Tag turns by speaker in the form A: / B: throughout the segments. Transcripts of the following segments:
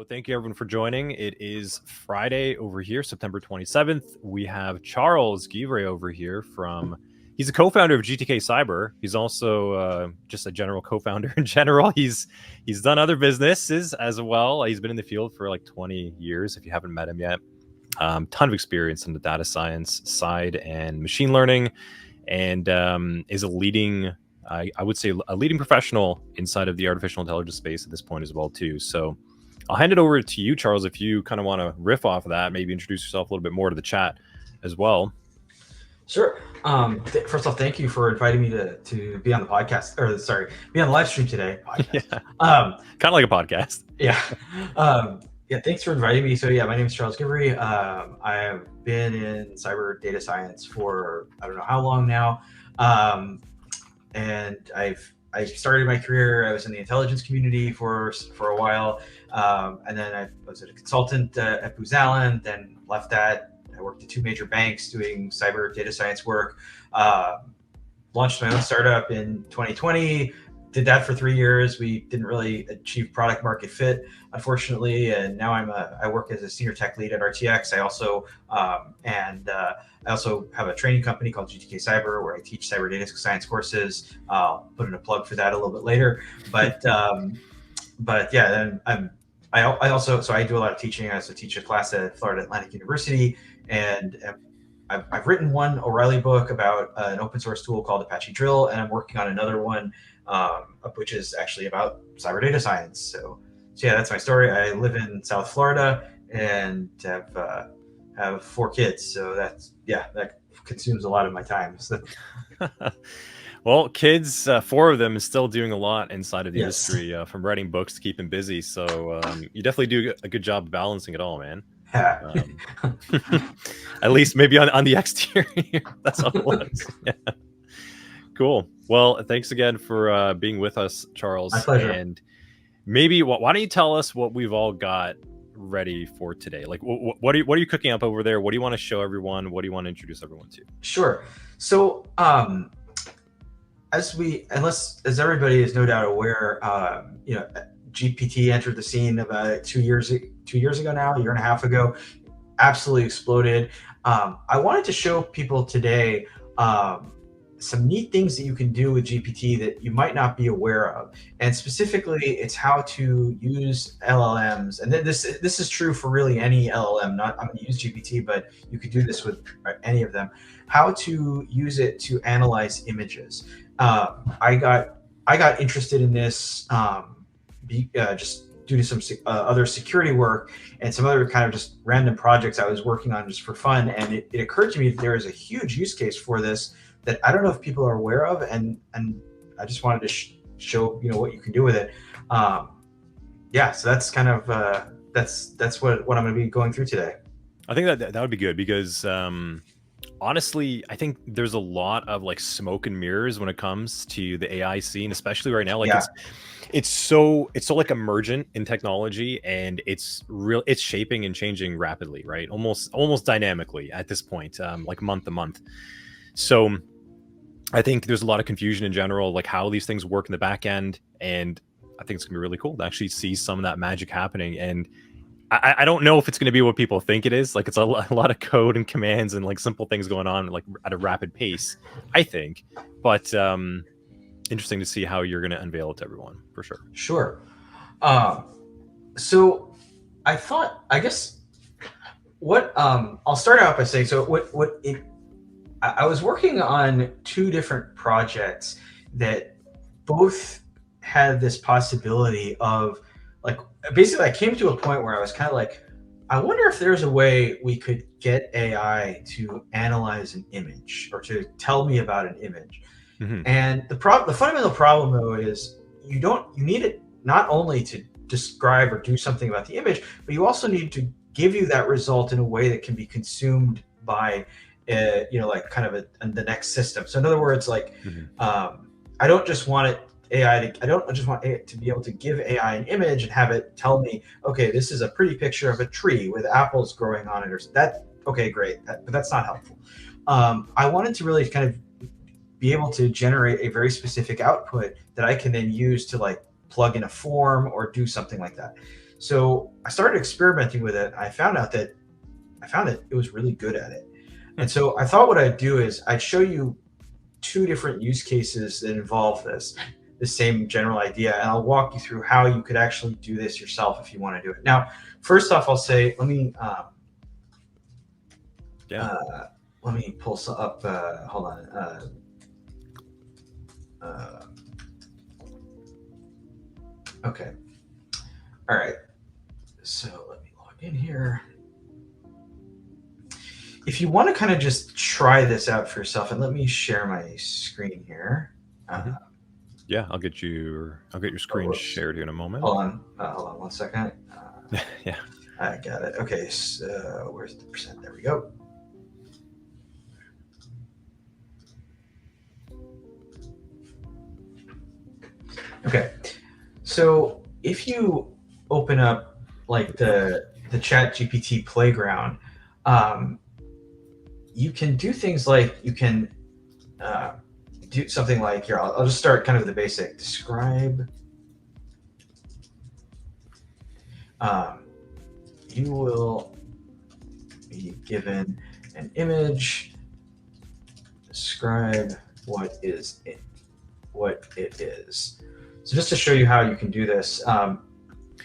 A: thank you everyone for joining. It is Friday over here, September 27th. We have Charles Guivray over here he's a co-founder of GTK Cyber. He's also just a general co-founder in general. He's done other businesses as well. He's been in the field for like 20 years, if you haven't met him yet. Ton of experience in the data science side and machine learning, and is a leading, I would say, a leading professional inside of the artificial intelligence space at this point as well too. So I'll hand it over to you, Charles, if you kind of want to riff off of that, maybe introduce yourself a little bit more to the chat as well.
B: Sure. First off, thank you for inviting me to be on the podcast, or sorry, be on the live stream today.
A: Yeah. Kind of like a podcast.
B: Yeah. Yeah. Thanks for inviting me. So yeah, my name is Charles Guivray. I have been in cyber data science for I don't know how long now, and I started my career. I was in the intelligence community for a while, and then I was a consultant at Booz Allen. Then left that. I worked at two major banks doing cyber data science work. Launched my own startup in 2020. Did that for 3 years. We didn't really achieve product market fit, unfortunately. And now I work as a senior tech lead at RTX. I also have a training company called GTK Cyber where I teach cyber data science courses. I'll put in a plug for that a little bit later. But yeah, then I also do a lot of teaching. I also teach a class at Florida Atlantic University, and I've written one O'Reilly book about an open source tool called Apache Drill, and I'm working on another one, which is actually about cyber data science. So yeah, that's my story. I live in South Florida and have 4 kids. So that consumes a lot of my time. So.
A: Well, kids, 4 of them is still doing a lot inside of the industry, from writing books to keep them busy. So you definitely do a good job balancing it all, man.
B: Yeah.
A: At least maybe on the exterior. That's all it was. Yeah. Cool. Well, thanks again for being with us, Charles.
B: My pleasure.
A: And maybe why don't you tell us what we've all got ready for today? Like, what are you cooking up over there? What do you want to show everyone? What do you want to introduce everyone to?
B: Sure. So as everybody is no doubt aware, GPT entered the scene about 2 years ago now, a year and a half ago, absolutely exploded. I wanted to show people today some neat things that you can do with GPT that you might not be aware of. And specifically, it's how to use LLMs. And this is true for really any LLM. I'm going to use GPT, but you could do this with any of them. How to use it to analyze images. I got interested in this just due to some other security work and some other kind of just random projects I was working on just for fun. And it occurred to me that there is a huge use case for this that I don't know if people are aware of, and I just wanted to show what you can do with it. Yeah, so that's kind of that's what I'm going to be going through today.
A: I think that would be good because honestly, I think there's a lot of like smoke and mirrors when it comes to the AI scene, especially right now. Like it's so like emergent in technology, and it's shaping and changing rapidly, right? Almost dynamically at this point, like month to month. So I think there's a lot of confusion in general, like how these things work in the back end. And I think it's gonna be really cool to actually see some of that magic happening. And I don't know if it's going to be what people think it is. Like it's a lot of code and commands and like simple things going on like at a rapid pace, I think. But interesting to see how you're going to unveil it to everyone, for sure.
B: Sure. So I guess what I'll start out by saying, so I was working on 2 different projects that both had this possibility of like, basically I came to a point where I was kind of like, I wonder if there's a way we could get AI to analyze an image or to tell me about an image. Mm-hmm. And the fundamental problem though is you need it not only to describe or do something about the image, but you also need to give you that result in a way that can be consumed by like kind of the next system. So in other words, like I don't just want I don't just want it to be able to give AI an image and have it tell me, okay, this is a pretty picture of a tree with apples growing on it, or that. Okay, great, but that's not helpful. I wanted to really kind of be able to generate a very specific output that I can then use to like plug in a form or do something like that. So I started experimenting with it. I found that it was really good at it. And so I thought what I'd do is I'd show you two different use cases that involve the same general idea, and I'll walk you through how you could actually do this yourself if you want to do it. Now, first off, I'll say, let me pull some up. Hold on. Okay. All right. So let me log in here. If you want to kind of just try this out for yourself, and let me share my screen here.
A: Yeah, I'll get your screen shared here in a moment.
B: Hold on 1 second.
A: Yeah,
B: I got it. Okay, so where's the percent? There we go. Okay, so if you open up like the Chat GPT playground, you can do things like you can do something like here. I'll just start kind of the basic. Describe. You will be given an image. Describe what it is. So just to show you how you can do this,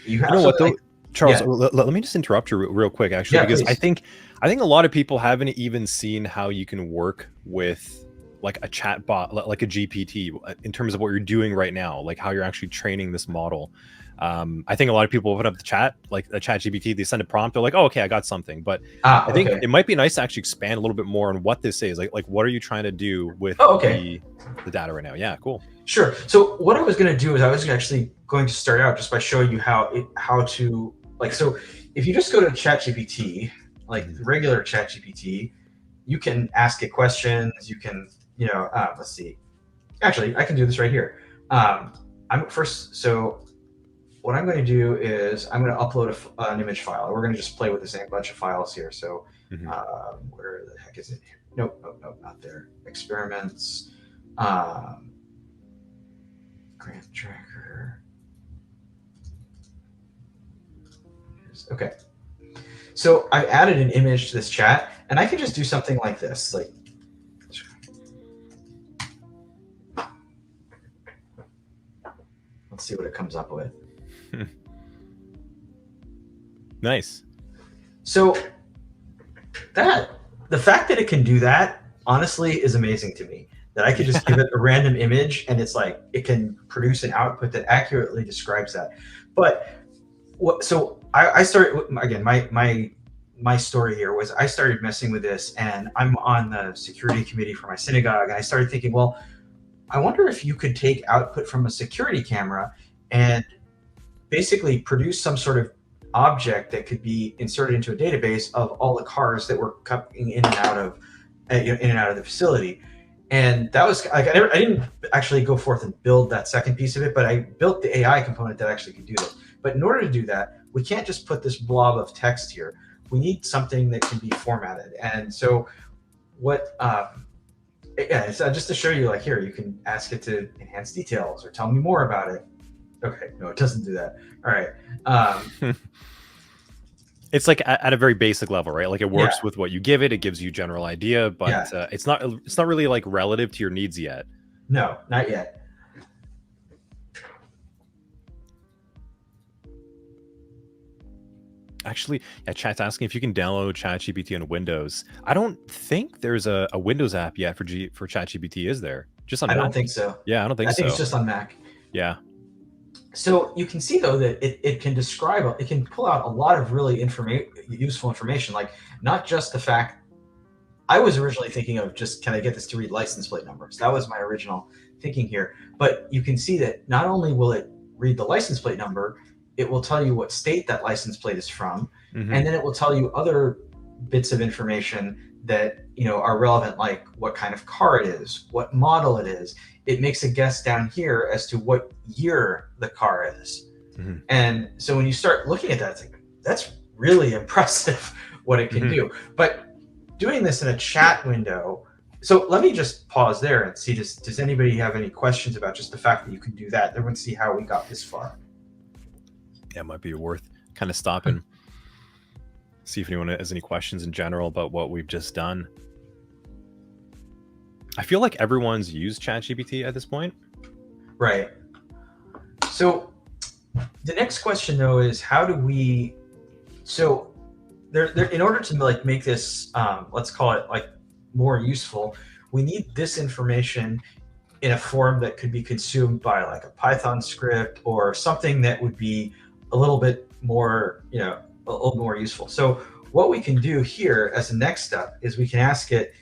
B: you have
A: what though, Charles?
B: Yeah.
A: Let me just interrupt you real quick, actually, because please. I think a lot of people haven't even seen how you can work with like a chat bot, like a GPT, in terms of what you're doing right now, like how you're actually training this model. I think a lot of people open up the chat, like a chat GPT, they send a prompt, they're like, oh, okay, I got something. But I think it might be nice to actually expand a little bit more on what this is. Like what are you trying to do with the data right now? Yeah, cool.
B: Sure. So what I was going to do is I was actually going to start out just by showing you how to, like, so if you just go to ChatGPT, like regular ChatGPT, you can ask it questions. You can, let's see. Actually, I can do this right here. So what I'm going to do is I'm going to upload an image file. We're going to just play with the same bunch of files here. So where the heck is it? Nope, not there. Experiments. Grant tracker. Okay. So I've added an image to this chat, and I can just do something like this. Like, let's see what it comes up with.
A: Nice.
B: So the fact that it can do that, honestly, is amazing to me. That I could just give it a random image and it's like it can produce an output that accurately describes that. But so I started again. My story here was I started messing with this, and I'm on the security committee for my synagogue, and I started thinking, well, I wonder if you could take output from a security camera and basically produce some sort of object that could be inserted into a database of all the cars that were coming in and out of the facility. And that was like, I didn't actually go forth and build that second piece of it, but I built the AI component that actually could do that. But in order to do that, we can't just put this blob of text here. We need something that can be formatted. And so it's just to show you, like, here, you can ask it to enhance details or tell me more about it. Okay, no, it doesn't do that. All right.
A: It's like at a very basic level, right? Like it works with what you give it. It gives you general idea, but it's not really like relative to your needs yet.
B: No, not yet.
A: Actually, chat's asking if you can download ChatGPT on Windows. I don't think there's a Windows app yet for ChatGPT, is there? Just on Mac?
B: I don't think so.
A: Yeah, I don't think so.
B: I think it's just on Mac.
A: Yeah.
B: So you can see, though, that it can describe, it can pull out a lot of really useful information, like not just the fact. I was originally thinking of just, can I get this to read license plate numbers? That was my original thinking here. But you can see that not only will it read the license plate number, it will tell you what state that license plate is from, and then it will tell you other bits of information that are relevant, like what kind of car it is, what model it is. It makes a guess down here as to what year the car is. And so when you start looking at that, it's like, that's really impressive what it can do. But doing this in a chat window, so let me just pause there and see, does anybody have any questions about just the fact that you can do that? Everyone see how we got this far.
A: Yeah, it might be worth kind of stop and see if anyone has any questions in general about what we've just done. I feel like everyone's used ChatGPT at this point.
B: Right. So the next question though is how do we, so there in order to like make this, let's call it like more useful, we need this information in a form that could be consumed by like a Python script or something that would be a little bit more, you know, a little more useful. So what we can do here as a next step is we can ask it,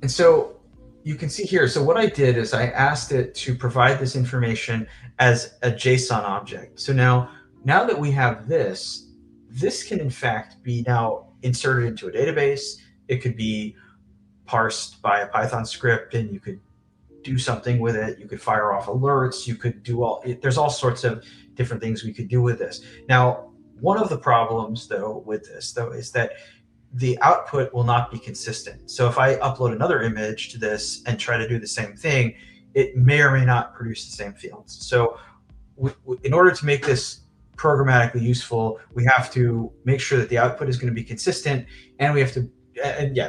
B: and so you can see here, so what I did is I asked it to provide this information as a JSON object. So now that we have this can in fact be now inserted into a database. It could be parsed by a Python script and you could do something with it. You could fire off alerts. You could do there's all sorts of different things we could do with this. Now, one of the problems though with this though is that the output will not be consistent. So if I upload another image to this and try to do the same thing, it may or may not produce the same fields. So in order to make this programmatically useful, we have to make sure that the output is going to be consistent, and we have to,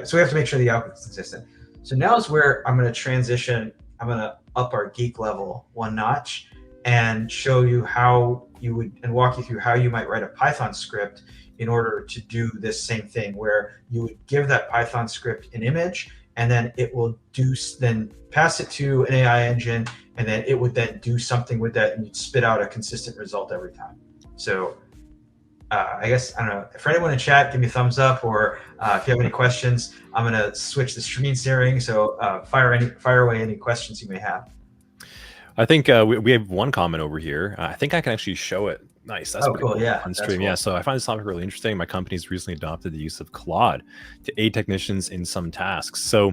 B: so we have to make sure the output is consistent. So now is where I'm going to transition. I'm going to up our geek level one notch and show you how you would, and walk you through how you might write a Python script in order to do this same thing, where you would give that Python script an image, and then it will then pass it to an AI engine, and then it would then do something with that, and you'd spit out a consistent result every time. So I guess, I don't know, for anyone in chat, give me a thumbs up, or if you have any questions, I'm gonna switch the screen sharing, so fire away any questions you may have.
A: I think we have one comment over here. I think I can actually show it. Nice. That's pretty cool.
B: Yeah,
A: on stream. Cool. Yeah. So I find this topic really interesting. My company's recently adopted the use of Claude to aid technicians in some tasks. So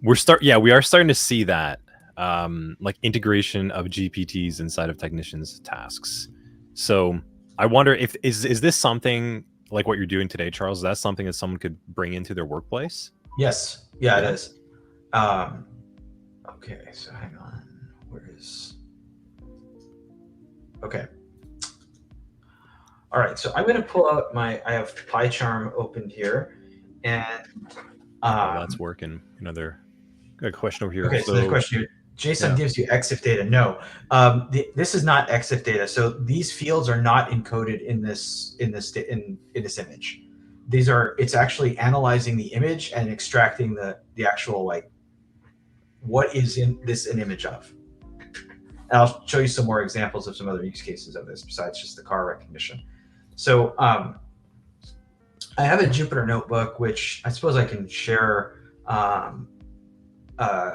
A: we are starting to see that like integration of GPTs inside of technicians' tasks. So I wonder if is this something like what you're doing today, Charles? Is that something that someone could bring into their workplace?
B: Yes. Yeah, it is. Okay. So hang on. Where is? Okay. All right, so I'm going to pull out I have PyCharm opened here, and
A: that's working. Another good question over here.
B: Okay, so the question here, JSON gives you EXIF data. No, this is not EXIF data. So these fields are not encoded in this image. It's actually analyzing the image and extracting the actual, like, what is in this an image of. And I'll show you some more examples of some other use cases of this besides just the car recognition. So I have a Jupyter notebook, which I suppose I can share. I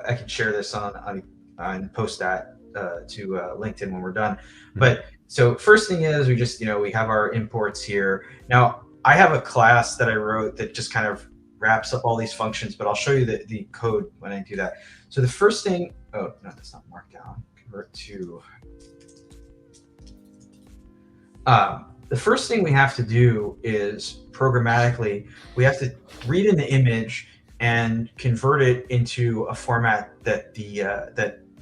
B: can share this on and post that to LinkedIn when we're done. Mm-hmm. But so first thing is we just, we have our imports here. Now I have a class that I wrote that just kind of wraps up all these functions, but I'll show you the code when I do that. So the first thing, oh no, that's not marked down. Convert to. The first thing we have to do is programmatically, we have to read in the image and convert it into a format that the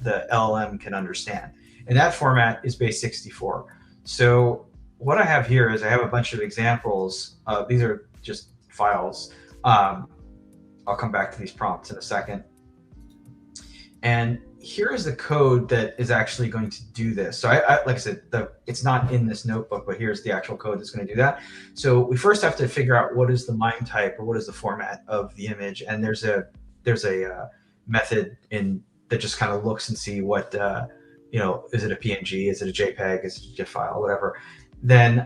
B: LLM can understand. And that format is base64. So what I have here is I have a bunch of examples. These are just files. I'll come back to these prompts in a second. And here is the code that is actually going to do this. So like I said, it's not in this notebook, but here's the actual code that's going to do that. So we first have to figure out what is the MIME type, or what is the format of the image. And there's a method that just kind of looks and see what, is it a PNG? Is it a JPEG? Is it a GIF file? Whatever. Then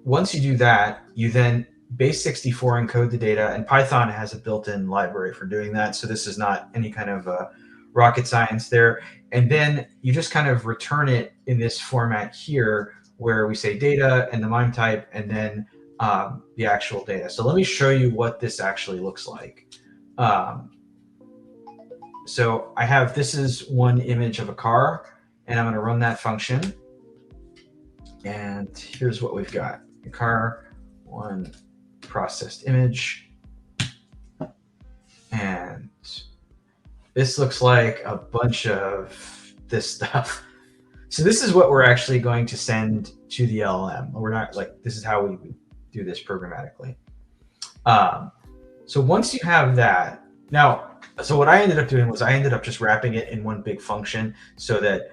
B: once you do that, you then base64 encode the data, and Python has a built-in library for doing that. So this is not any kind of rocket science there. And then you just kind of return it in this format here, where we say data and the MIME type, and then the actual data. So let me show you what this actually looks like. So this is one image of a car, and I'm going to run that function. And here's what we've got. Car, one processed image. And this looks like a bunch of this stuff. So this is what we're actually going to send to the LLM. We're not like, this is how we do this programmatically. So once you have that, now, so what I ended up doing was I ended up just wrapping it in one big function so that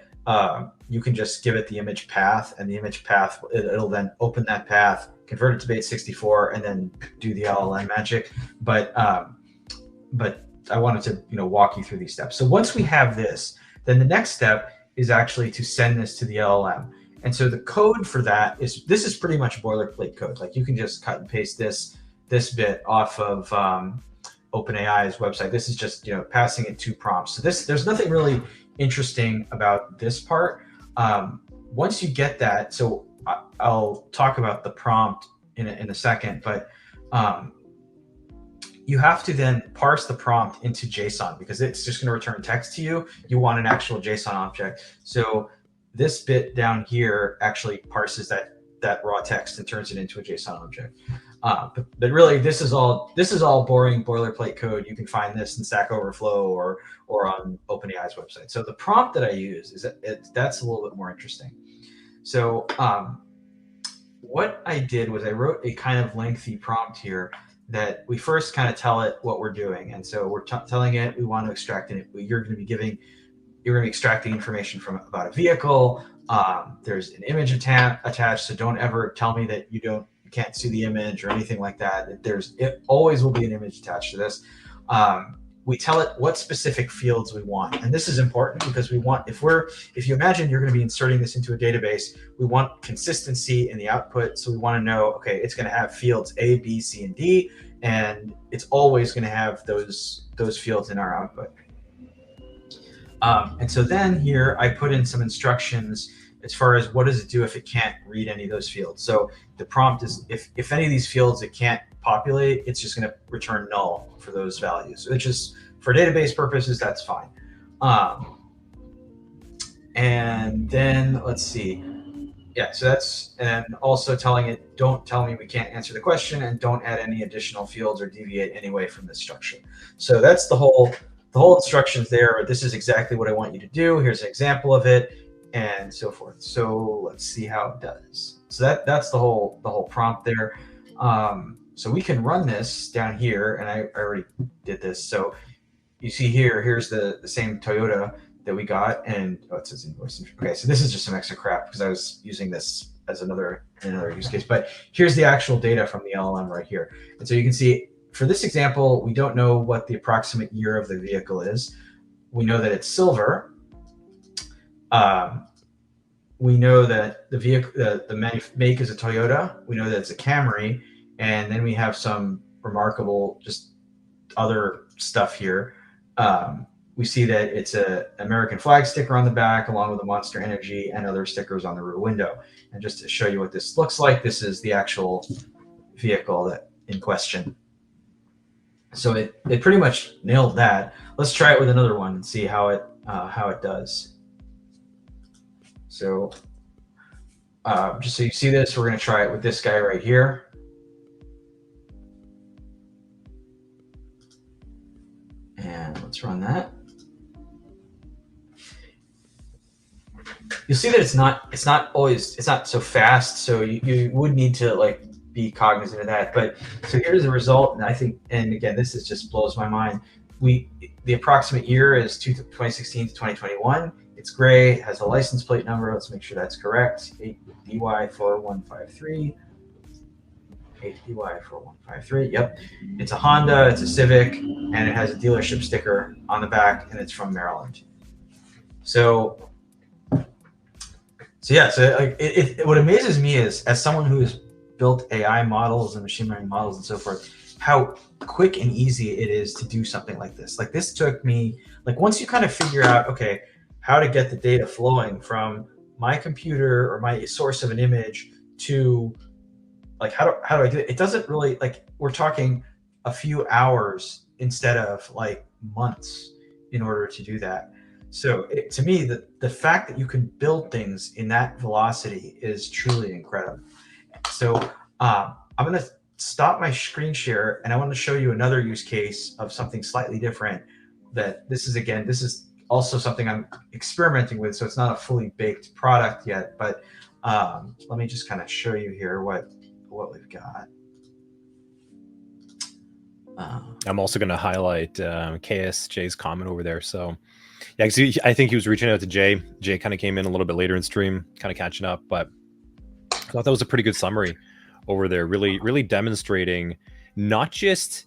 B: you can just give it the image path, and the image path, it'll then open that path, convert it to base64, and then do the LLM magic. But I wanted to walk you through these steps. So once we have this, then the next step is actually to send this to the LLM. And so the code for that this is pretty much boilerplate code. Like you can just cut and paste this bit off of OpenAI's website. This is just passing it 2 prompts. So there's nothing really interesting about this part. Once you get that, so I'll talk about the prompt in a second, but you have to then parse the prompt into JSON because it's just going to return text to you. You want an actual JSON object. So this bit down here actually parses that raw text and turns it into a JSON object. But really, this is all boring boilerplate code. You can find this in Stack Overflow or on OpenAI's website. So the prompt that I use is that's a little bit more interesting. So what I did was I wrote a kind of lengthy prompt here that we first kind of tell it what we're doing. And so we're telling it we want to extract it. You're going to be extracting information about a vehicle. There's an image attached, so don't ever tell me that you can't see the image or anything like that. It always will be an image attached to this. We tell it what specific fields we want, and this is important because we want, if you imagine you're going to be inserting this into a database, we want consistency in the output. So we want to know, okay, it's going to have fields A, B, C, and D, and it's always going to have those fields in our output. And so then here I put in some instructions as far as what does it do if it can't read any of those fields. So the prompt is if any of these fields it can't populate, it's just going to return null for those values, which is for database purposes, that's fine. And then let's see. Yeah, so and also telling it, don't tell me we can't answer the question, and don't add any additional fields or deviate anyway from this structure. So that's the whole instructions there. This is exactly what I want you to do. Here's an example of it, and so forth. So let's see how it does. So that's the whole prompt there. So we can run this down here, and I already did this. So you see here's the same Toyota that we got, and it says invoice. Okay, so this is just some extra crap because I was using this as another use case. But here's the actual data from the LLM right here, and so you can see for this example, we don't know what the approximate year of the vehicle is. We know that it's silver. We know that the vehicle, the make is a Toyota. We know that it's a Camry, and then we have some remarkable just other stuff here. We see that it's an American flag sticker on the back, along with a Monster Energy and other stickers on the rear window. And just to show you what this looks like, this is the actual vehicle that in question. So it pretty much nailed that. Let's try it with another one and see how it does. So just so you see this, we're going to try it with this guy right here. And let's run that. You'll see that it's not so fast. So you would need to be cognizant of that. But so here's the result, and I think, and again, this just blows my mind. The approximate year is 2016 to 2021. It's gray, has a license plate number. Let's make sure that's correct. 8DY4153. 8DY4153. Yep. It's a Honda, it's a Civic, and it has a dealership sticker on the back, and it's from Maryland. So yeah, so what amazes me is, as someone who has built AI models and machine learning models and so forth, how quick and easy it is to do something like this. Like this took me, once you kind of figure out, okay, how to get the data flowing from my computer or my source of an image to how do I do it? It doesn't really, we're talking a few hours instead of months in order to do that. So to me, the fact that you can build things in that velocity is truly incredible. So I'm going to stop my screen share, and I want to show you another use case of something slightly different. That this is also something I'm experimenting with, so it's not a fully baked product yet. But let me just kind of show you here what we've got.
A: I'm also going to highlight KSJ's comment over there. So yeah, I think he was reaching out to Jay. Jay kind of came in a little bit later in stream, kind of catching up, but I thought that was a pretty good summary over there, really demonstrating not just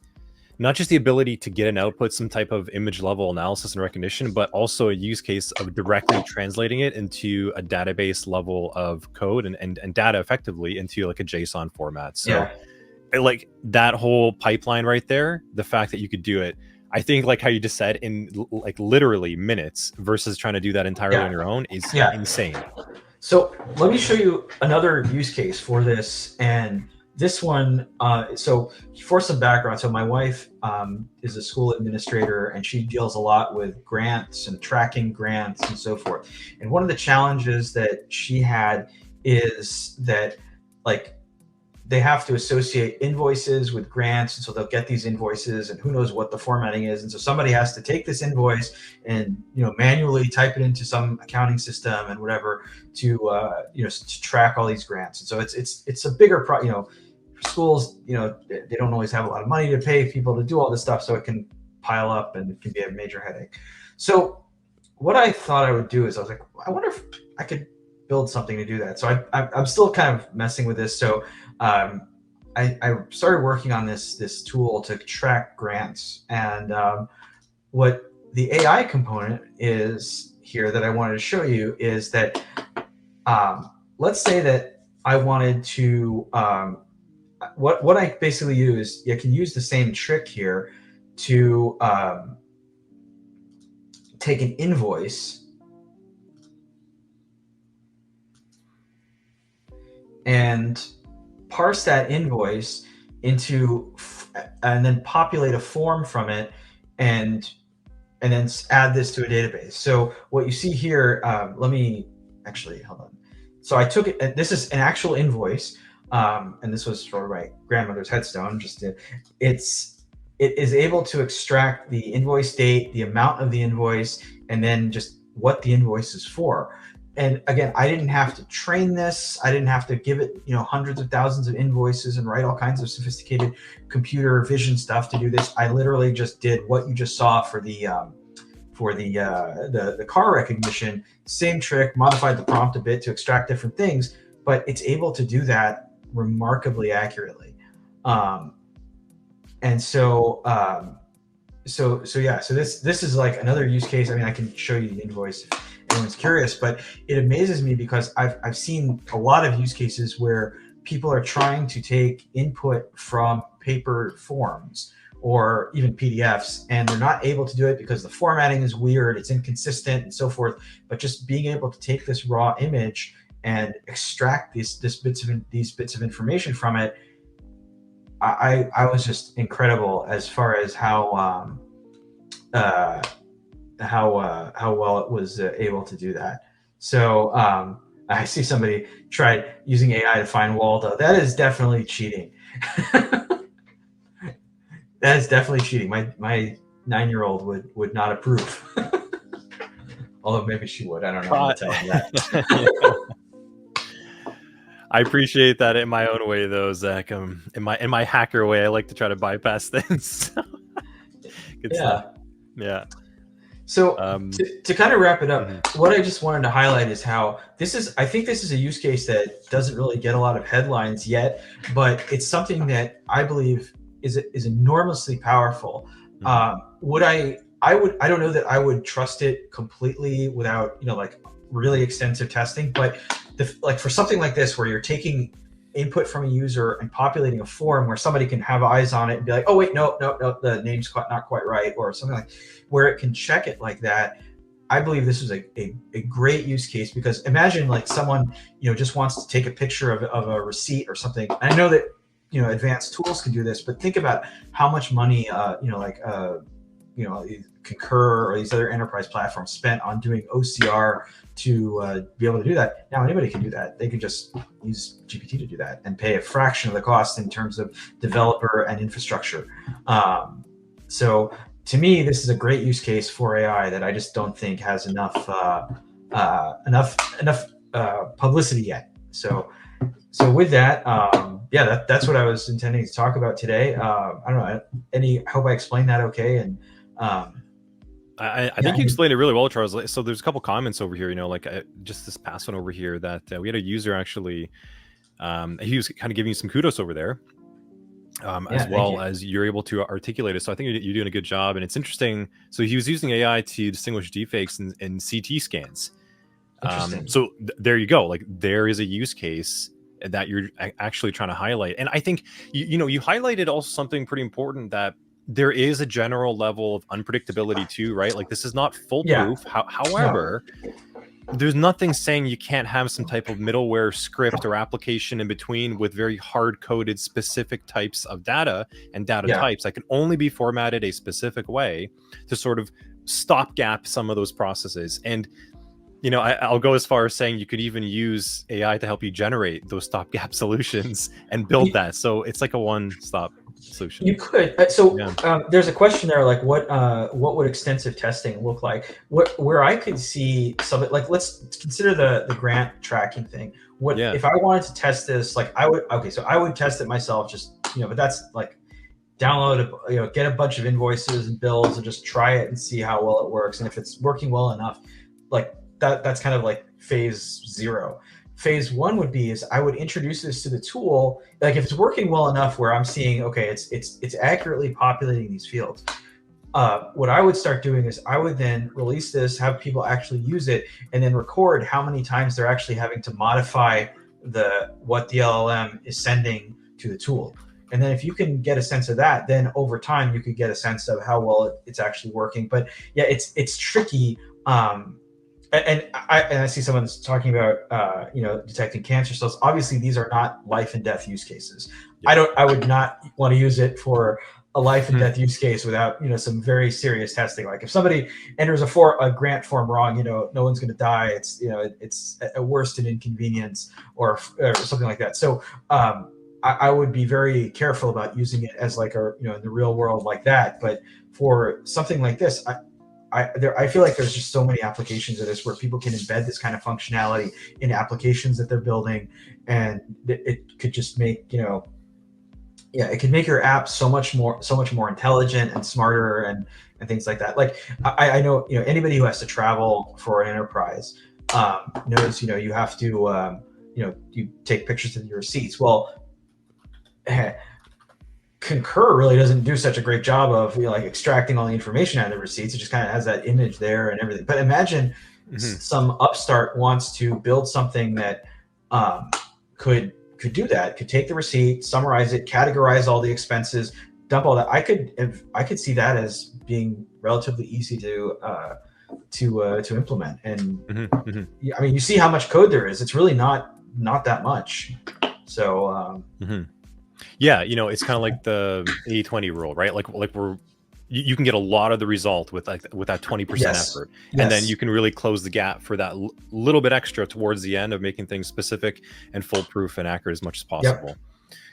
A: the ability to get and output some type of image level analysis and recognition, but also a use case of directly translating it into a database level of code and data effectively into like a JSON format. So like that whole pipeline right there, the fact that you could do it, I think like how you just said, in like literally minutes versus trying to do that entirely on your own is insane.
B: So let me show you another use case for this. And this one, so for some background, so my wife is a school administrator, and she deals a lot with grants and tracking grants and so forth. And one of the challenges that she had is that like they have to associate invoices with grants, and so they'll get these invoices, and who knows what the formatting is, and so somebody has to take this invoice and manually type it into some accounting system and whatever to to track all these grants. And so it's a bigger schools they don't always have a lot of money to pay people to do all this stuff, so it can pile up and it can be a major headache. So what I thought I would do is I was like, I wonder if I could build something to do that. So I'm still kind of messing with this. So I started working on this tool to track grants, and what the AI component is here that I wanted to show you is that let's say that I wanted to what I basically use. You can use the same trick here to take an invoice and parse that invoice into and then populate a form from it, and then add this to a database. So what you see here, let me actually hold on. So I took it. This is an actual invoice, and this was for my grandmother's headstone. It is able to extract the invoice date, the amount of the invoice, and then just what the invoice is for. And again, I didn't have to train this. I didn't have to give it, hundreds of thousands of invoices and write all kinds of sophisticated computer vision stuff to do this. I literally just did what you just saw for the car recognition. Same trick, modified the prompt a bit to extract different things, but it's able to do that remarkably accurately. And so this is like another use case. I mean, I can show you the invoice if anyone's curious, but it amazes me because I've seen a lot of use cases where people are trying to take input from paper forms or even PDFs, and they're not able to do it because the formatting is weird, it's inconsistent, and so forth. But just being able to take this raw image and extract these bits of information from it, I was just incredible as far as how well it was able to do that. So I see somebody tried using AI to find Waldo. That is definitely cheating. That is definitely cheating. My 9-year-old would not approve. Although maybe she would. I don't know. I'm tell you that.
A: I appreciate that in my own way, though, Zach. In my hacker way, I like to try to bypass things. Good stuff. Yeah.
B: So to kind of wrap it up, what I just wanted to highlight is how I think this is a use case that doesn't really get a lot of headlines yet, but it's something that I believe is enormously powerful. I don't know that I would trust it completely without like really extensive testing, but like for something like this where you're taking input from a user and populating a form where somebody can have eyes on it and be like, oh wait, no, the name's not quite right, or something like where it can check it like that. I believe this is a great use case, because imagine like someone just wants to take a picture of a receipt or something. I know that advanced tools can do this, but think about how much money Concur or these other enterprise platforms spent on doing OCR to be able to do that. Now anybody can do that. They can just use GPT to do that and pay a fraction of the cost in terms of developer and infrastructure. So to me, this is a great use case for AI that I just don't think has enough publicity yet. So with that, that's what I was intending to talk about today. I don't know. I hope I explained that okay. And
A: I think you explained it really well, Charles. So there's a couple comments over here, just this past one over here that we had a user actually, he was kind of giving you some kudos over there, as well as you're able to articulate it. So I think you're doing a good job, and it's interesting. So he was using AI to distinguish deepfakes in CT scans. So there you go. Like there is a use case that you're actually trying to highlight. And I think, you highlighted also something pretty important, that there is a general level of unpredictability too, right? Like this is not foolproof. However, there's nothing saying you can't have some type of middleware script or application in between with very hard-coded specific types of data and data types that can only be formatted a specific way to sort of stopgap some of those processes. And I'll go as far as saying you could even use AI to help you generate those stopgap solutions and build that. So it's like a one-stop solution.
B: You could. There's a question there, like what would extensive testing look like? Where I could see some, like let's consider the grant tracking thing. If I wanted to test this? Like I would test it myself, just but that's like download get a bunch of invoices and bills and just try it and see how well it works. And if it's working well enough, like that's kind of like phase 0. Phase 1 would be I would introduce this to the tool. Like if it's working well enough where I'm seeing, okay, it's accurately populating these fields. What I would start doing is I would then release this, have people actually use it, and then record how many times they're actually having to modify what the LLM is sending to the tool. And then if you can get a sense of that, then over time you could get a sense of how well it's actually working. But yeah, it's tricky. And I see someone that's talking about detecting cancer cells. Obviously, these are not life and death use cases. I would not want to use it for a life and death use case without some very serious testing. Like if somebody enters a grant form wrong, no one's going to die. It's it's at worst an inconvenience or something like that. So I would be very careful about using it as like in the real world like that. But for something like this, I feel like there's just so many applications of this where people can embed this kind of functionality in applications that they're building, and it could just make it could make your app so much more intelligent and smarter and things like that. Like I know anybody who has to travel for an enterprise knows you have to you take pictures of your receipts. Well, Concur really doesn't do such a great job of like extracting all the information out of the receipts. It just kind of has that image there and everything. But imagine some upstart wants to build something that could do that. Could take the receipt, summarize it, categorize all the expenses, dump all that. I could see that as being relatively easy to implement. And I mean, you see how much code there is. It's really not that much. So.
A: Yeah, it's kind of like the 80-20 rule, right? Like you can get a lot of the result with that 20% effort, and then you can really close the gap for that little bit extra towards the end of making things specific and foolproof and accurate as much as possible.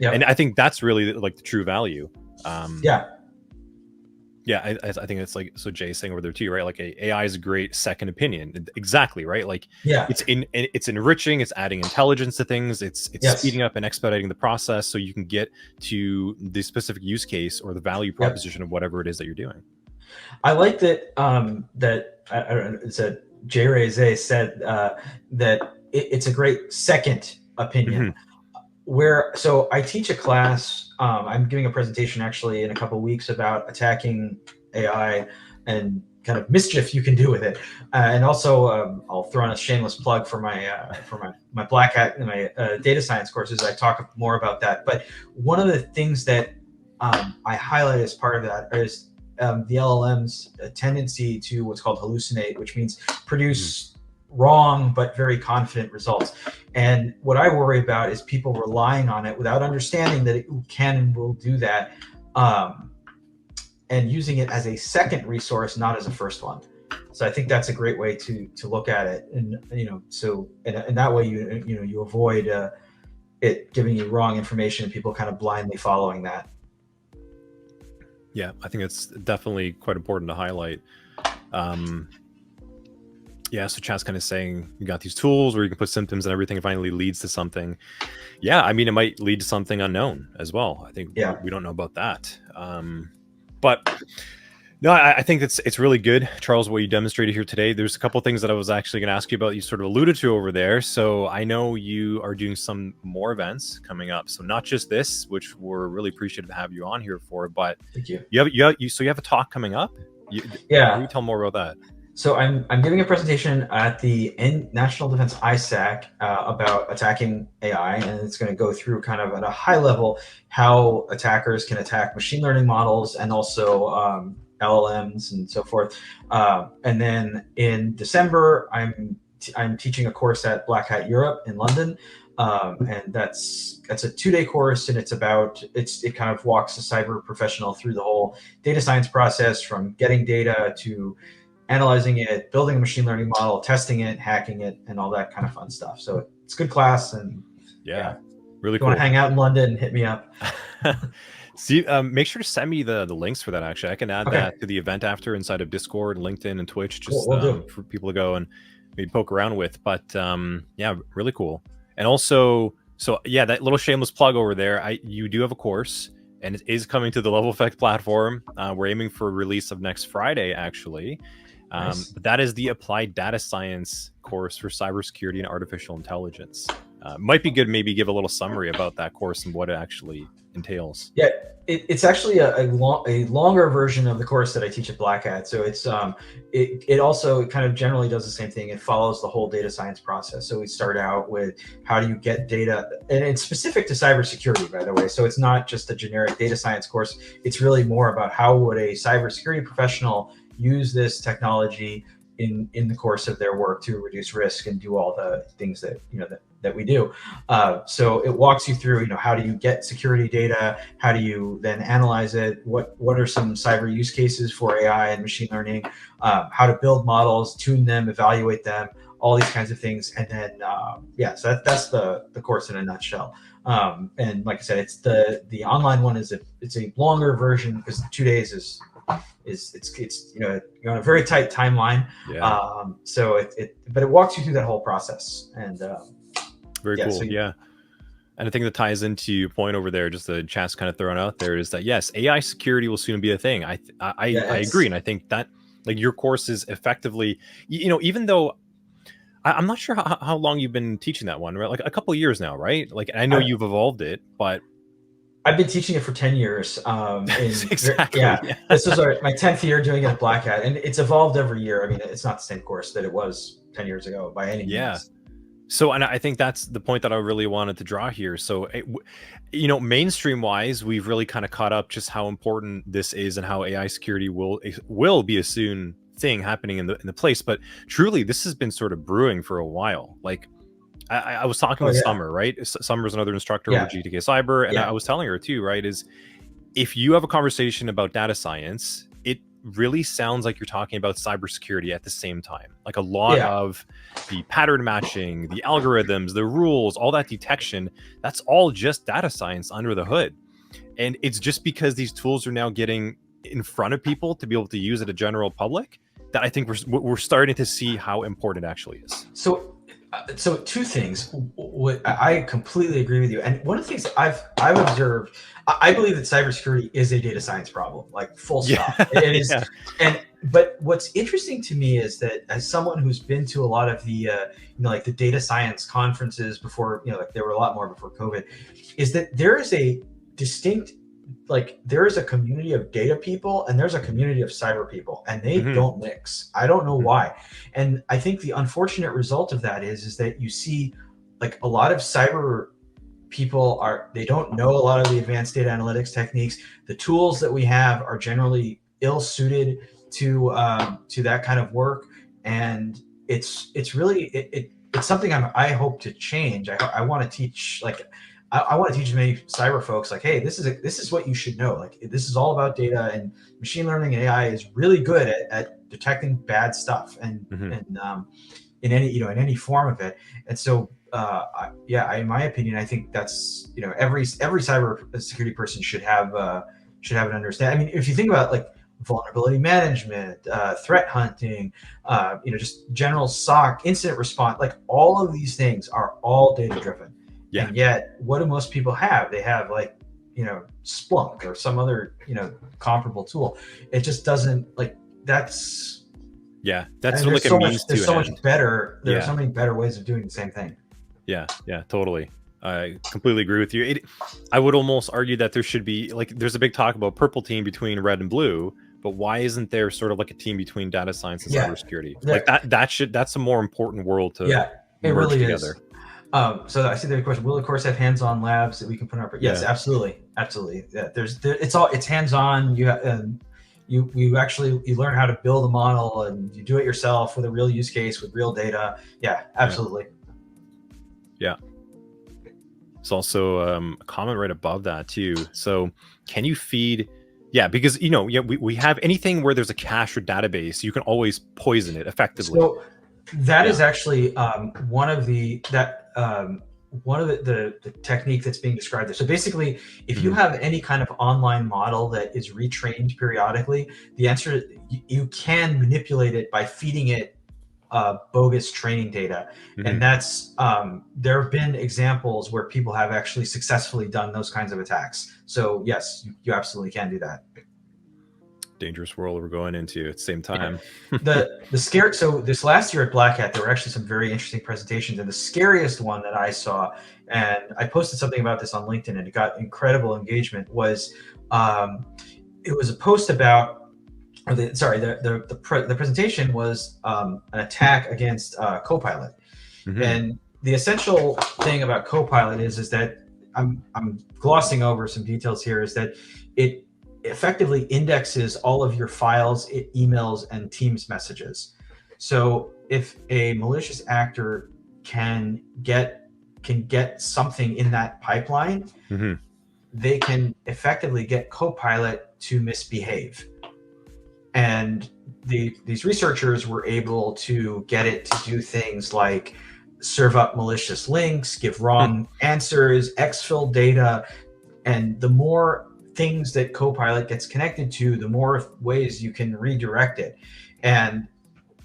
A: And I think that's really like the true value. I think it's like, so Jay's saying over there too, right? Like AI is a great second opinion. Exactly, right? Like it's enriching, it's adding intelligence to things, it's speeding up and expediting the process so you can get to the specific use case or the value proposition of whatever it is that you're doing.
B: I like that I don't know, it's a Jay Ray said that it's a great second opinion. So I teach a class. I'm giving a presentation actually in a couple of weeks about attacking AI and kind of mischief you can do with it. And also, I'll throw in a shameless plug for my Black Hat and my data science courses. I talk more about that. But one of the things that I highlight as part of that is the LLM's tendency to what's called hallucinate, which means produce wrong but very confident results. And what I worry about is people relying on it without understanding that it can and will do that. and using it as a second resource, not as a first one. So I think that's a great way to look at it, and so and that way you avoid it giving you wrong information and people kind of blindly following that.
A: Yeah, I think it's definitely quite important to highlight. Yeah, so chat's kind of saying you got these tools where you can put symptoms and everything, finally leads to something. Yeah, I mean, it might lead to something unknown as well. I think we don't know about that. But no, I think it's really good, Charles, what you demonstrated here today. There's a couple of things that I was actually going to ask you about. You sort of alluded to over there. So I know you are doing some more events coming up. So not just this, which we're really appreciative to have you on here for, but
B: thank you.
A: So you have a talk coming up.
B: Yeah.
A: Can you tell more about that?
B: So I'm giving a presentation at the National Defense ISAC about attacking AI, and it's going to go through kind of at a high level how attackers can attack machine learning models and also LLMs and so forth. And then in December, I'm teaching a course at Black Hat Europe in London, and that's a 2-day course, and it kind of walks a cyber professional through the whole data science process, from getting data to analyzing it, building a machine learning model, testing it, hacking it, and all that kind of fun stuff. So it's a good class, and
A: yeah, really
B: if you
A: cool.
B: want to hang out in London, hit me up.
A: See, make sure to send me the links for that. Actually, I can add that to the event after inside of Discord, LinkedIn, and Twitch, just for people to go and maybe poke around with. But yeah, really cool. And also, so yeah, that little shameless plug over there. You do have a course, and it is coming to the Level Effect platform. We're aiming for release of next Friday, actually.
B: Nice.
A: But that is the Applied Data Science course for cybersecurity and artificial intelligence. Might be good, maybe give a little summary about that course and what it actually entails.
B: Yeah, it's actually a longer version of the course that I teach at Black Hat. So it also kind of generally does the same thing. It follows the whole data science process. So we start out with how do you get data, and it's specific to cybersecurity, by the way. So it's not just a generic data science course. It's really more about how would a cybersecurity professional use this technology in the course of their work to reduce risk and do all the things that that we do. So it walks you through, how do you get security data? How do you then analyze it? What are some cyber use cases for AI and machine learning? How to build models, tune them, evaluate them, all these kinds of things. And then, so that's the course in a nutshell. And like I said, it's the online one it's a longer version because 2 days is you're on a very tight timeline. But it walks you through that whole process, and
A: very cool. And I think that ties into your point over there, just the chat's kind of thrown out there, is that yes, AI security will soon be a thing. I agree, and I think that like your course is effectively, even though I'm not sure how long you've been teaching that one, right? Like a couple of years now, right? Like I know you've evolved it, but
B: I've been teaching it for 10 years.
A: Exactly.
B: This is my 10th year doing it at Black Hat, and it's evolved every year. I mean, it's not the same course that it was 10 years ago by any means.
A: So, and I think that's the point that I really wanted to draw here. So, mainstream wise, we've really kind of caught up just how important this is and how AI security will be a soon thing happening in the place. But truly, this has been sort of brewing for a while. Like, I was talking with Summer, right? Summer's another instructor over GTK Cyber, and I was telling her too, right? Is if you have a conversation about data science, it really sounds like you're talking about cybersecurity at the same time. Like a lot of the pattern matching, the algorithms, the rules, all that detection, that's all just data science under the hood. And it's just because these tools are now getting in front of people to be able to use it, a general public, that I think we're starting to see how important it actually is.
B: So two things. I completely agree with you. And one of the things I've observed, I believe that cybersecurity is a data science problem, like full stop. It is. But what's interesting to me is that as someone who's been to a lot of the, like the data science conferences before, like there were a lot more before COVID, is that there is a distinct, like there is a community of data people and there's a community of cyber people, and they don't mix. I don't know why. And I think the unfortunate result of that is that you see like a lot of cyber people they don't know a lot of the advanced data analytics techniques. The tools that we have are generally ill suited to that kind of work. And it's really, it's something I hope to change. I want to teach, like, I want to teach many cyber folks like, hey, this is what you should know. Like, this is all about data, and machine learning and AI is really good at detecting bad stuff and in any form of it. And so in my opinion, I think that's every cyber security person should have an understanding. I mean, if you think about like vulnerability management, threat hunting, just general SOC, incident response, like all of these things are all data driven.
A: Yeah.
B: And yet, what do most people have? They have like, Splunk or some other, comparable tool. It just doesn't that's.
A: Yeah, that's
B: And
A: like a means to
B: there's so
A: an end.
B: much better. There are so many better ways of doing the same thing.
A: Yeah, totally. I completely agree with you. I would almost argue that there should be there's a big talk about purple team between red and blue, but why isn't there sort of like a team between data science and cybersecurity? Like that's a more important world to
B: it
A: merge
B: really
A: together.
B: Is. So I see the question: will of course have hands-on labs that we can put in our? Yes, absolutely. Yeah, it's hands-on. You learn how to build a model, and you do it yourself with a real use case with real data. Yeah, absolutely.
A: Yeah. It's also a comment right above that too. So can you feed? Yeah, because we have anything where there's a cache or database, you can always poison it effectively.
B: So that is actually one of the technique that's being described there. So basically, if you have any kind of online model that is retrained periodically, the answer you can manipulate it by feeding it bogus training data. And that's there have been examples where people have actually successfully done those kinds of attacks. So yes, you absolutely can do that.
A: Dangerous world we're going into at the same time.
B: The scare. So this last year at Black Hat, there were actually some very interesting presentations, and the scariest one that I saw, and I posted something about this on LinkedIn, and it got incredible engagement. Was it was a post about. The presentation was an attack against Copilot, and the essential thing about Copilot is that I'm glossing over some details here. Is that it effectively indexes all of your files, emails, and Teams messages. So if a malicious actor can get something in that pipeline, they can effectively get Copilot to misbehave. And these researchers were able to get it to do things like serve up malicious links, give wrong answers, exfil data, and the more things that Copilot gets connected to, the more ways you can redirect it. And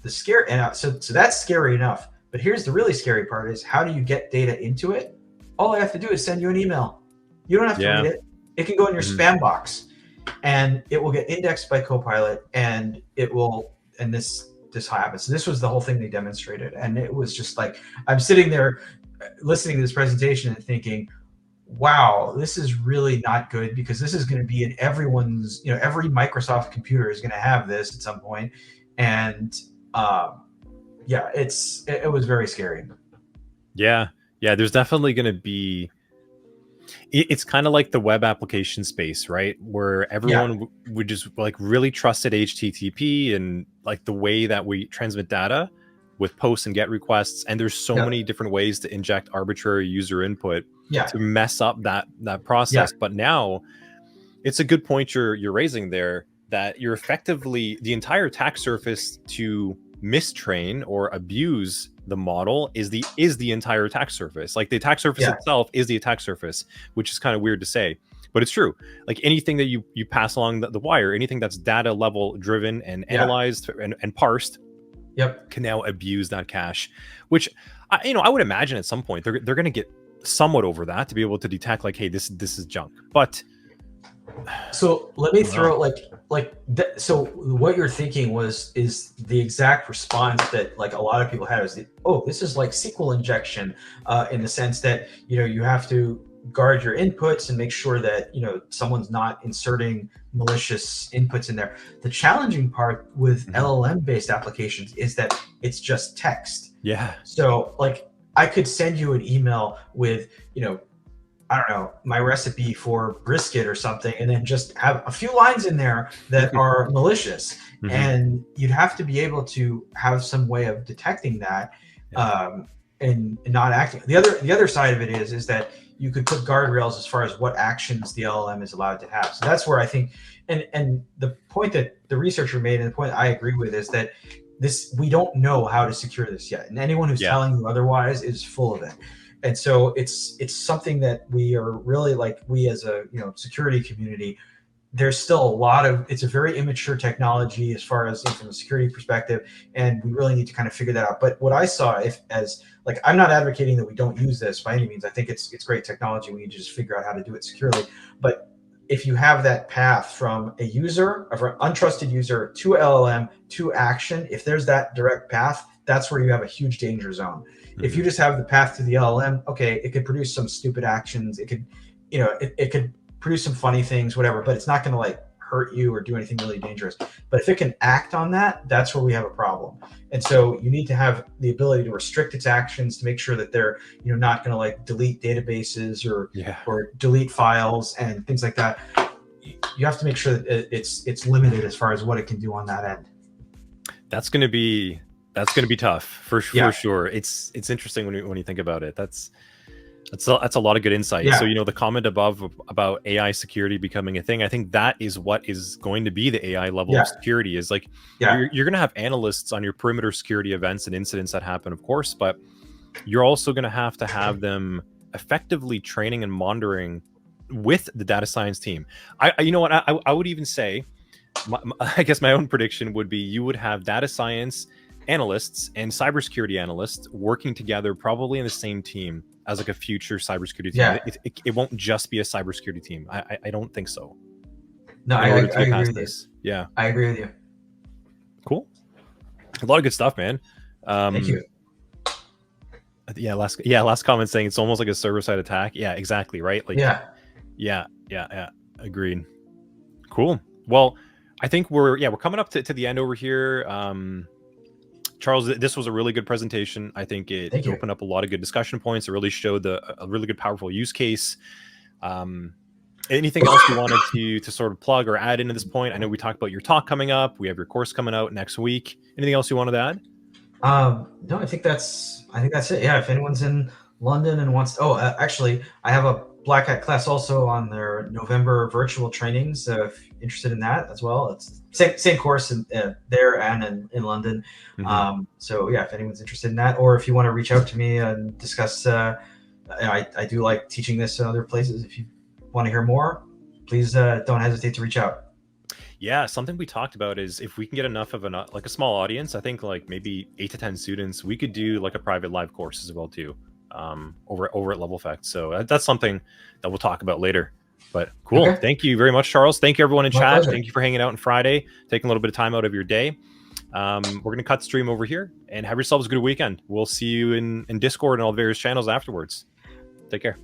B: so that's scary enough. But here's the really scary part: is how do you get data into it? All I have to do is send you an email. You don't have to read it. It can go in your spam box, and it will get indexed by Copilot, and it will. And this happens. So this was the whole thing they demonstrated, and it was just like I'm sitting there listening to this presentation and thinking, wow, this is really not good, because this is going to be in everyone's, every Microsoft computer is going to have this at some point. And it was very scary.
A: Yeah. There's definitely going to be, it's kind of like the web application space, right? Where everyone would just really trusted HTTP and the way that we transmit data with post and get requests. And there's so many different ways to inject arbitrary user input to mess up that process. But now it's a good point you're raising there, that you're effectively the entire attack surface to mistrain or abuse the model is the entire attack surface. Like the attack surface itself is the attack surface, which is kind of weird to say, but it's true. Like anything that you pass along the wire, anything that's data level driven and analyzed and parsed, can now abuse that cache, which I would imagine at some point they're going to get somewhat over that to be able to detect hey, this is junk. But
B: so let me throw so what you're thinking is the exact response that a lot of people had is this is like SQL injection, in the sense that you have to guard your inputs and make sure that someone's not inserting malicious inputs in there. The challenging part with LLM based applications is that it's just text. So I could send you an email with I don't know, my recipe for brisket or something, and then just have a few lines in there that are malicious. And you'd have to be able to have some way of detecting that. and not acting. The other side of it is that you could put guardrails as far as what actions the LLM is allowed to have. So that's where I think, and the point that the researcher made, and the point I agree with, is that we don't know how to secure this yet, and anyone who's telling you otherwise is full of it. And so it's something that we are really, like, we as a security community, there's still a lot of, it's a very immature technology as far as from a security perspective, and we really need to kind of figure that out. But what I saw, I'm not advocating that we don't use this by any means. I think it's great technology. We need to just figure out how to do it securely. But if you have that path from a user, of an untrusted user, to LLM, to action, if there's that direct path, that's where you have a huge danger zone. Mm-hmm. If you just have the path to the LLM, okay, it could produce some stupid actions. It could, it could produce some funny things, whatever, but it's not going to like hurt you or do anything really dangerous. But if it can act on that, that's where we have a problem. And so you need to have the ability to restrict its actions to make sure that they're not going to like delete databases or delete files and things like that. You have to make sure that it's limited as far as what it can do on that end.
A: That's going to be tough for sure. It's interesting when you think about it. That's a lot of good insight. Yeah. So, the comment above about AI security becoming a thing, I think that is what is going to be the AI level of security, is like, you're going to have analysts on your perimeter security events and incidents that happen, of course, but you're also going to have them effectively training and monitoring with the data science team. I would even say, I guess my own prediction would be, you would have data science analysts and cybersecurity analysts working together, probably in the same team, as like a future cybersecurity team. Yeah. It won't just be a cybersecurity team. I don't think so.
B: No, I agree with this.
A: Yeah,
B: I agree with you.
A: Cool. A lot of good stuff, man.
B: Thank you.
A: Last comment saying it's almost like a server-side attack. Yeah, exactly. Right. Like. Yeah. Agreed. Cool. Well, I think we're coming up to the end over here. Charles, this was a really good presentation. I think it opened up a lot of good discussion points. It really showed a really good, powerful use case. Anything else you wanted to sort of plug or add into this point? I know we talked about your talk coming up. We have your course coming out next week. Anything else you wanted to add?
B: No, I think that's it. Yeah, if anyone's in London and wants to, actually, I have a Black Hat class also on their November virtual trainings. So if you're interested in that as well, it's same course there and in London. Mm-hmm. So yeah, if anyone's interested in that, or if you want to reach out to me and discuss, I do like teaching this in other places. If you want to hear more, please don't hesitate to reach out.
A: Yeah, something we talked about is, if we can get enough of a small audience, I think like maybe 8 to 10 students, we could do like a private live course as well too. Over at Level Effect. So that's something that we'll talk about later. But cool. Okay. Thank you very much, Charles. Thank you, everyone in chat. Pleasure. Thank you for hanging out on Friday, taking a little bit of time out of your day. We're going to cut the stream over here, and have yourselves a good weekend. We'll see you in Discord and all the various channels afterwards. Take care.